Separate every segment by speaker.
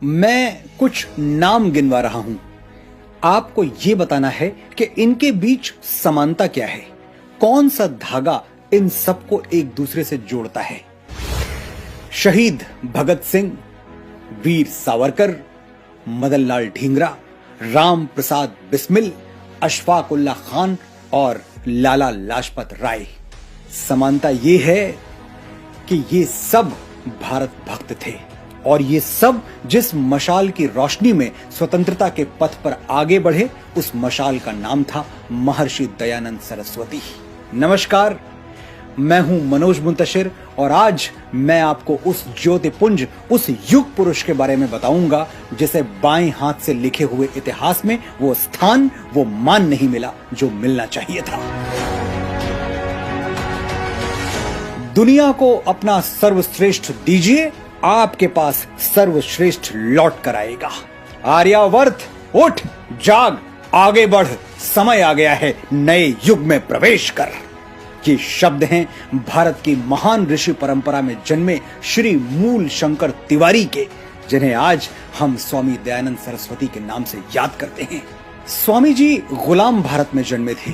Speaker 1: मैं कुछ नाम गिनवा रहा हूं। आपको यह बताना है कि इनके बीच समानता क्या है, कौन सा धागा इन सबको एक दूसरे से जोड़ता है। शहीद भगत सिंह, वीर सावरकर, मदन लाल ढींगरा, राम प्रसाद बिस्मिल, अशफाक उल्लाह खान और लाला लाजपत राय। समानता ये है कि ये सब भारत भक्त थे और ये सब जिस मशाल की रोशनी में स्वतंत्रता के पथ पर आगे बढ़े, उस मशाल का नाम था महर्षि दयानंद सरस्वती। नमस्कार, मैं हूं मनोज मुंतशिर और आज मैं आपको उस ज्योतिपुंज, उस युग पुरुष के बारे में बताऊंगा जिसे बाएं हाथ से लिखे हुए इतिहास में वो स्थान, वो मान नहीं मिला जो मिलना चाहिए था। दुनिया को अपना सर्वश्रेष्ठ दीजिए, आपके पास सर्वश्रेष्ठ लौट कर आएगा। आर्यावर्त उठ, जाग, आगे बढ़, समय आ गया है नए युग में प्रवेश कर। ये शब्द हैं भारत की महान ऋषि परंपरा में जन्मे श्री मूल शंकर तिवारी के, जिन्हें आज हम स्वामी दयानंद सरस्वती के नाम से याद करते हैं। स्वामी जी गुलाम भारत में जन्मे थे,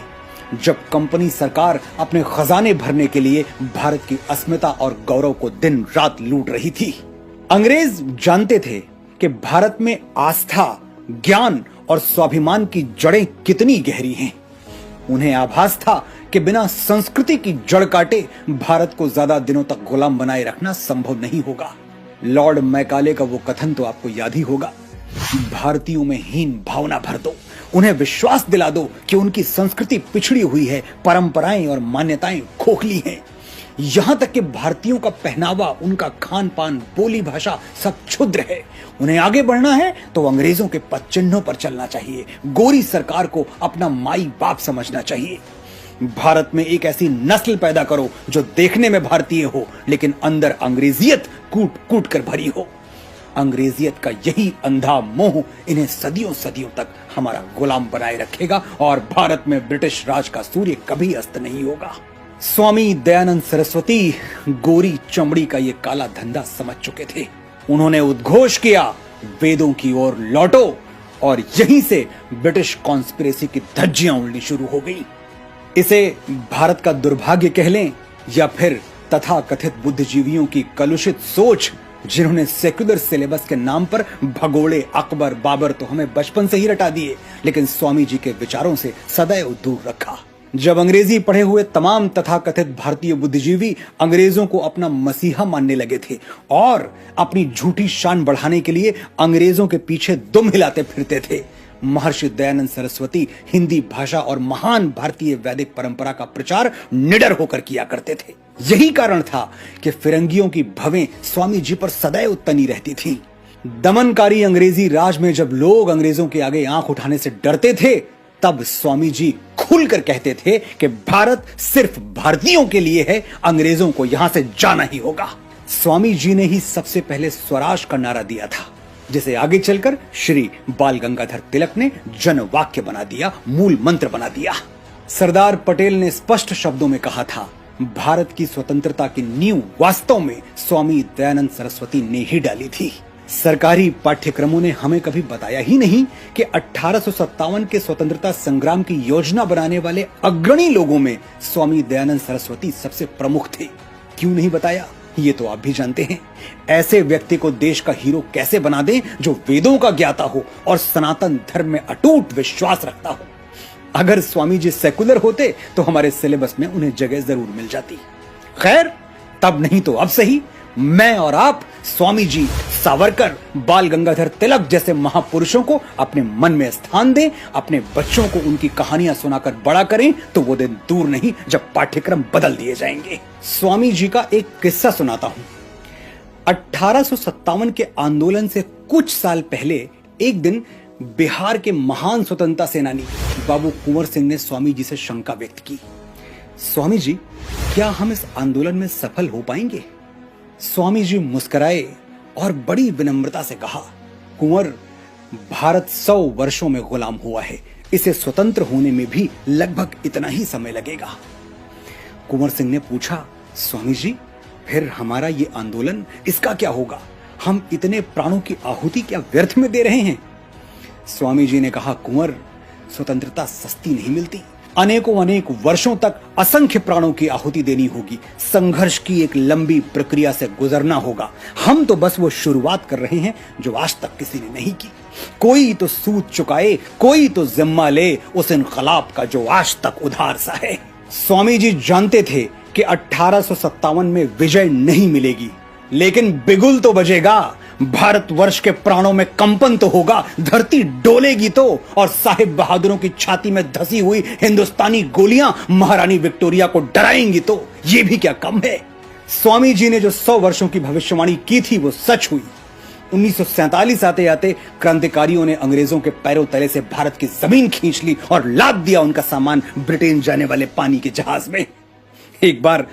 Speaker 1: जब कंपनी सरकार अपने खजाने भरने के लिए भारत की अस्मिता और गौरव को दिन रात लूट रही थी। अंग्रेज जानते थे कि भारत में आस्था, ज्ञान और स्वाभिमान की जड़ें कितनी गहरी हैं। उन्हें आभास था कि बिना संस्कृति की जड़ काटे भारत को ज्यादा दिनों तक गुलाम बनाए रखना संभव नहीं होगा। लॉर्ड मैकाले का वो कथन तो आपको याद ही होगा, भारतीयों में हीन भावना भर दो, उन्हें विश्वास दिला दो कि उनकी संस्कृति पिछड़ी हुई है, परंपराएं और मान्यताएं खोखली हैं। यहां तक कि भारतीयों का पहनावा, उनका खान पान, बोली भाषा सब क्षुद्र है। उन्हें आगे बढ़ना है तो अंग्रेजों के पद चिन्हों पर चलना चाहिए, गोरी सरकार को अपना माई बाप समझना चाहिए। भारत में एक ऐसी नस्ल पैदा करो जो देखने में भारतीय हो लेकिन अंदर अंग्रेजियत कूट कूट कर भरी हो। अंग्रेजियत का यही अंधा मोह इन्हें सदियों सदियों तक हमारा गुलाम बनाए रखेगा और भारत में ब्रिटिश राज का सूर्य कभी अस्त नहीं होगा। स्वामी दयानंद सरस्वती गोरी चमड़ी का ये काला धंधा समझ चुके थे। उन्होंने उद्घोष किया, वेदों की ओर लौटो, और यहीं से ब्रिटिश कॉन्स्पिरेसी की धज्जियां उड़नी शुरू हो गई। इसे भारत का दुर्भाग्य कह लें या फिर तथाकथित बुद्धिजीवियों की कलुषित सोच, जिन्होंने सेक्युलर सिलेबस के नाम पर भगोड़े अकबर, बाबर तो हमें बचपन से ही रटा दिए, लेकिन स्वामी जी के विचारों से सदैव दूर रखा। जब अंग्रेजी पढ़े हुए तमाम तथाकथित भारतीय बुद्धिजीवी अंग्रेजों को अपना मसीहा मानने लगे थे और अपनी झूठी शान बढ़ाने के लिए अंग्रेजों के पीछे दुम हिलाते फिरते थे, महर्षि दयानंद सरस्वती हिंदी भाषा और महान भारतीय वैदिक परंपरा का प्रचार निडर होकर किया करते थे। यही कारण था कि फिरंगियों की भवें स्वामी जी पर सदैव तनी रहती थीं। दमनकारी अंग्रेजी राज में जब लोग अंग्रेजों के आगे आंख उठाने से डरते थे, तब स्वामी जी खुलकर कहते थे कि भारत सिर्फ भारतीयों के लिए है, अंग्रेजों को यहां से जाना ही होगा। स्वामी जी ने ही सबसे पहले स्वराज का नारा दिया था, जिसे आगे चलकर श्री बाल गंगाधर तिलक ने जन वाक्य बना दिया, मूल मंत्र बना दिया। सरदार पटेल ने स्पष्ट शब्दों में कहा था, भारत की स्वतंत्रता की नींव वास्तव में स्वामी दयानंद सरस्वती ने ही डाली थी। सरकारी पाठ्यक्रमों ने हमें कभी बताया ही नहीं कि 1857 के स्वतंत्रता संग्राम की योजना बनाने वाले अग्रणी लोगों में स्वामी दयानंद सरस्वती सबसे प्रमुख थे। क्यों नहीं बताया, ये तो आप भी जानते हैं। ऐसे व्यक्ति को देश का हीरो कैसे बना दें जो वेदों का ज्ञाता हो और सनातन धर्म में अटूट विश्वास रखता हो। अगर स्वामी जी सेकुलर होते तो हमारे सिलेबस में उन्हें जगह जरूर मिल जाती। खैर, तब नहीं तो अब सही, मैं और आप स्वामी जी, सावरकर, बाल गंगाधर तिलक जैसे महापुरुषों को अपने मन में स्थान दें, अपने बच्चों को उनकी कहानियां सुनाकर बड़ा करें, तो वो दिन दूर नहीं जब पाठ्यक्रम बदल दिए जाएंगे। स्वामी जी का एक किस्सा सुनाता हूं। 1857 के आंदोलन से कुछ साल पहले एक दिन बिहार के महान स्वतंत्रता सेनानी बाबू कुंवर सिंह ने स्वामी जी से शंका व्यक्त की, स्वामी जी, क्या हम इस आंदोलन में सफल हो पाएंगे? स्वामी जी मुस्कुराए और बड़ी विनम्रता से कहा, कुंवर, भारत 100 वर्षों में गुलाम हुआ है, इसे स्वतंत्र होने में भी लगभग इतना ही समय लगेगा। कुंवर सिंह ने पूछा, स्वामी जी, फिर हमारा ये आंदोलन, इसका क्या होगा? हम इतने प्राणों की आहुति क्या व्यर्थ में दे रहे हैं? स्वामी जी ने कहा, कुंवर, स्वतंत्रता सस्ती नहीं मिलती। अनेक वर्षों तक असंख्य प्राणों की आहुति देनी होगी। संघर्ष की एक लंबी प्रक्रिया से गुजरना होगा। हम तो बस वो शुरुआत कर रहे हैं जो आज तक किसी ने नहीं की। कोई तो सूद चुकाए, कोई तो जिम्मा ले उस इनकलाब का जो आज तक उधार सा है। स्वामी जी जानते थे कि 1857 में विजय नहीं मिलेगी, लेकिन बिगुल तो बजेगा। भारतवर्ष के प्राणों में कंपन तो होगा, धरती डोलेगी तो, और साहिब बहादुरों की छाती में धसी हुई हिंदुस्तानी गोलियां महारानी विक्टोरिया को डराएंगी तो। ये भी क्या कम है? स्वामी जी ने जो 100 वर्षों की भविष्यवाणी की थी वो सच हुई। 1947 आते आते क्रांतिकारियों ने अंग्रेजों के पैरों तले से भारत की जमीन खींच ली और लाद दिया उनका सामान ब्रिटेन जाने वाले पानी के जहाज में। एक बार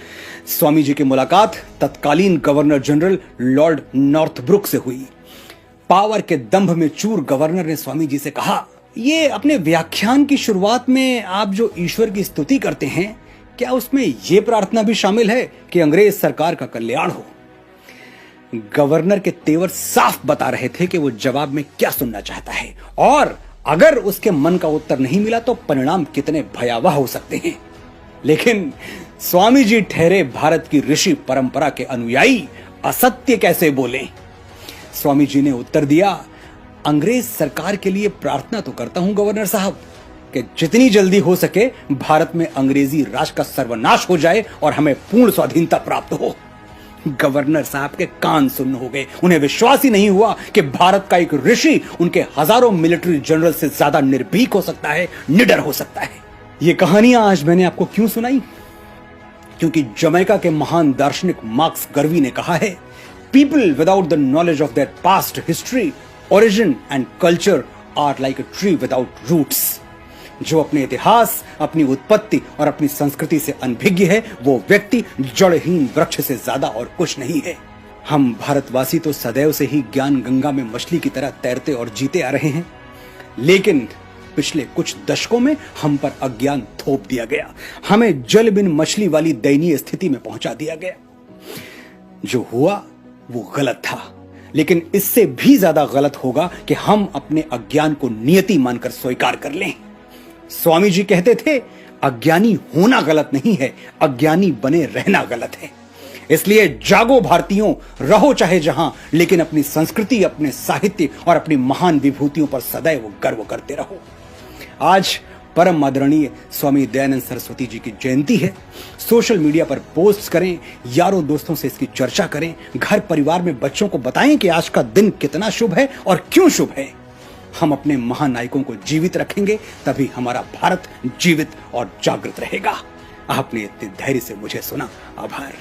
Speaker 1: स्वामी जी की मुलाकात तत्कालीन गवर्नर जनरल लॉर्ड नॉर्थब्रुक से हुई। पावर के दंभ में चूर गवर्नर ने स्वामी जी से कहा, ये अपने व्याख्यान की शुरुआत में आप जो ईश्वर की स्तुति करते हैं, क्या उसमें यह प्रार्थना भी शामिल है कि अंग्रेज सरकार का कल्याण हो? गवर्नर के तेवर साफ बता रहे थे कि वो जवाब में क्या सुनना चाहता है, और अगर उसके मन का उत्तर नहीं मिला तो परिणाम कितने भयावह हो सकते हैं। लेकिन स्वामी जी ठहरे भारत की ऋषि परंपरा के अनुयायी, असत्य कैसे बोले? स्वामी जी ने उत्तर दिया, अंग्रेज सरकार के लिए प्रार्थना तो करता हूं गवर्नर साहब कि जितनी जल्दी हो सके भारत में अंग्रेजी राज का सर्वनाश हो जाए और हमें पूर्ण स्वाधीनता प्राप्त हो। गवर्नर साहब के कान सुन्न हो गए। उन्हें विश्वास ही नहीं हुआ कि भारत का एक ऋषि उनके हजारों मिलिट्री जनरल से ज्यादा निर्भीक हो सकता है, निडर हो सकता है। ये कहानियां आज मैंने आपको क्यों सुनाई? क्योंकि जमैका के महान दार्शनिक मार्क्स गर्वी ने कहा है, people without the knowledge of their past history, origin and culture are like a tree without roots. जो अपने इतिहास, अपनी उत्पत्ति और अपनी संस्कृति से अनभिज्ञ है, वो व्यक्ति जड़हीन वृक्ष से ज्यादा और कुछ नहीं है। हम भारतवासी तो सदैव से ही ज्ञान गंगा में मछली की तरह तैरते और जीते आ रहे हैं, लेकिन पिछले कुछ दशकों में हम पर अज्ञान थोप दिया गया। हमें जल बिन मछली वाली दयनीय स्थिति में पहुंचा दिया गया। जो हुआ वो गलत था, लेकिन इससे भी ज्यादा गलत होगा कि हम अपने अज्ञान को नियति मानकर स्वीकार कर लें। स्वामी जी कहते थे, अज्ञानी होना गलत नहीं है, अज्ञानी बने रहना गलत है। इसलिए जागो भारतीयों, रहो चाहे जहां, लेकिन अपनी संस्कृति, अपने साहित्य और अपनी महान विभूतियों पर सदैव गर्व करते रहो। आज परम आदरणीय स्वामी दयानंद सरस्वती जी की जयंती है। सोशल मीडिया पर पोस्ट करें, यारों दोस्तों से इसकी चर्चा करें, घर परिवार में बच्चों को बताएं कि आज का दिन कितना शुभ है और क्यों शुभ है। हम अपने महानायकों को जीवित रखेंगे, तभी हमारा भारत जीवित और जागृत रहेगा। आपने इतने धैर्य से मुझे सुना, आभार।